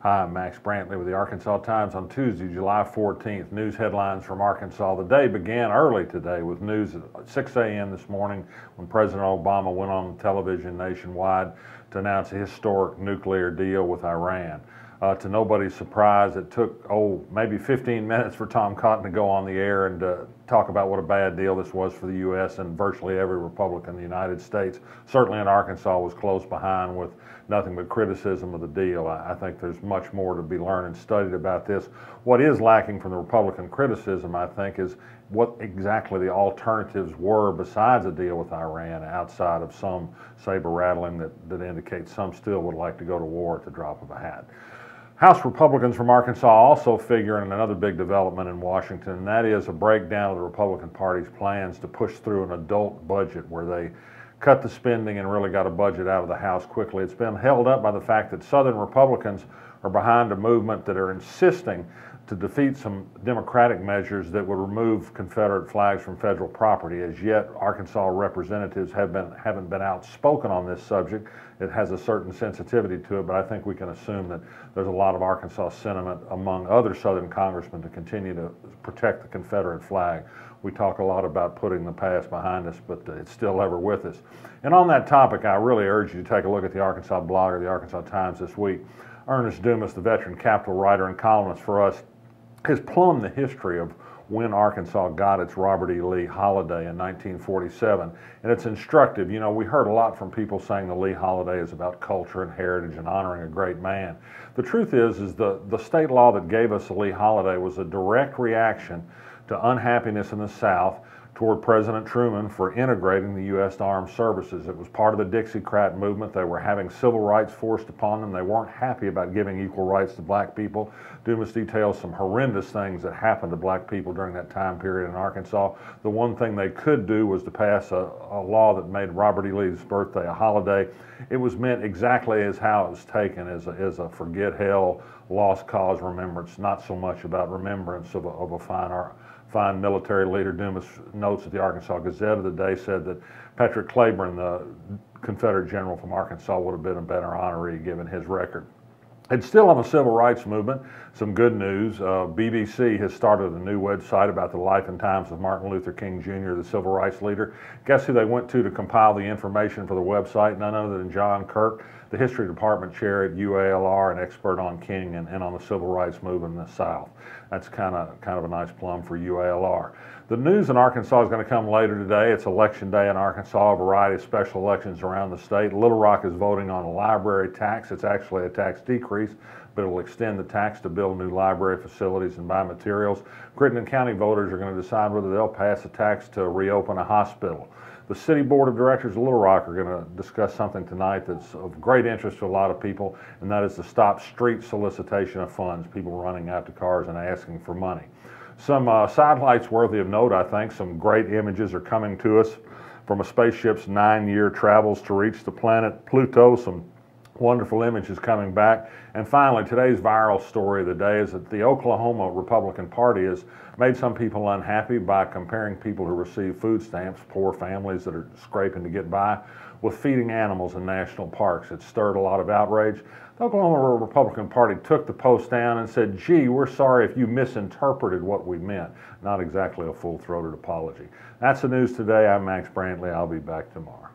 Hi, I'm Max Brantley with the Arkansas Times on Tuesday, July 14th. News headlines from Arkansas. The day began early today with news at 6 a.m. this morning when President Obama went on television nationwide to announce a historic nuclear deal with Iran. To nobody's surprise, it took, maybe 15 minutes for Tom Cotton to go on the air and talk about what a bad deal this was for the U.S. and virtually every Republican in the United States. Certainly in Arkansas was close behind with nothing but criticism of the deal. I think there's much more to be learned and studied about this. What is lacking from the Republican criticism, I think, is what exactly the alternatives were besides a deal with Iran, outside of some saber rattling that indicates some still would like to go to war at the drop of a hat. House Republicans from Arkansas also figure in another big development in Washington, and that is a breakdown of the Republican Party's plans to push through an adult budget where they cut the spending and really got a budget out of the House quickly. It's been held up by the fact that Southern Republicans are behind a movement that are insisting to defeat some Democratic measures that would remove Confederate flags from federal property. As yet, Arkansas representatives haven't been outspoken on this subject. It has a certain sensitivity to it, but I think we can assume that there's a lot of Arkansas sentiment among other Southern congressmen to continue to protect the Confederate flag. We talk a lot about putting the past behind us, but it's still ever with us. And on that topic, I really urge you to take a look at the Arkansas Blogger, the Arkansas Times this week. Ernest Dumas, the veteran Capitol writer and columnist for us, has plumbed the history of when Arkansas got its Robert E. Lee holiday in 1947. And it's instructive. You know, we heard a lot from people saying the Lee holiday is about culture and heritage and honoring a great man. The truth is the state law that gave us the Lee holiday was a direct reaction to unhappiness in the South toward President Truman for integrating the U.S. Armed Services. It was part of the Dixiecrat movement. They were having civil rights forced upon them. They weren't happy about giving equal rights to black people. Dumas details some horrendous things that happened to black people during that time period in Arkansas. The one thing they could do was to pass a law that made Robert E. Lee's birthday a holiday. It was meant exactly as how it was taken, as a forget hell, lost cause remembrance, not so much about remembrance of a fine military leader. Dumas notes at the Arkansas Gazette of the day said that Patrick Claiborne, the Confederate general from Arkansas, would have been a better honoree given his record. And still on the civil rights movement, some good news. BBC has started a new website about the life and times of Martin Luther King Jr., the civil rights leader. Guess who they went to compile the information for the website? None other than John Kirk, the history department chair at UALR, an expert on King and on the civil rights movement in the South. That's kind of a nice plum for UALR. The news in Arkansas is going to come later today. It's election day in Arkansas, a variety of special elections around the state. Little Rock is voting on a library tax. It's actually a tax decrease, but it will extend the tax to build new library facilities and buy materials. Crittenden County voters are going to decide whether they'll pass a tax to reopen a hospital. The City Board of Directors of Little Rock are going to discuss something tonight that's of great interest to a lot of people, and that is to stop street solicitation of funds, people running out to cars and asking for money. Some sidelights worthy of note, I think. Some great images are coming to us from a spaceship's 9-year travels to reach the planet Pluto. Some wonderful images coming back. And finally, today's viral story of the day is that the Oklahoma Republican Party has made some people unhappy by comparing people who receive food stamps, poor families that are scraping to get by, with feeding animals in national parks. It stirred a lot of outrage. The Oklahoma Republican Party took the post down and said, gee, we're sorry if you misinterpreted what we meant. Not exactly a full-throated apology. That's the news today. I'm Max Brantley. I'll be back tomorrow.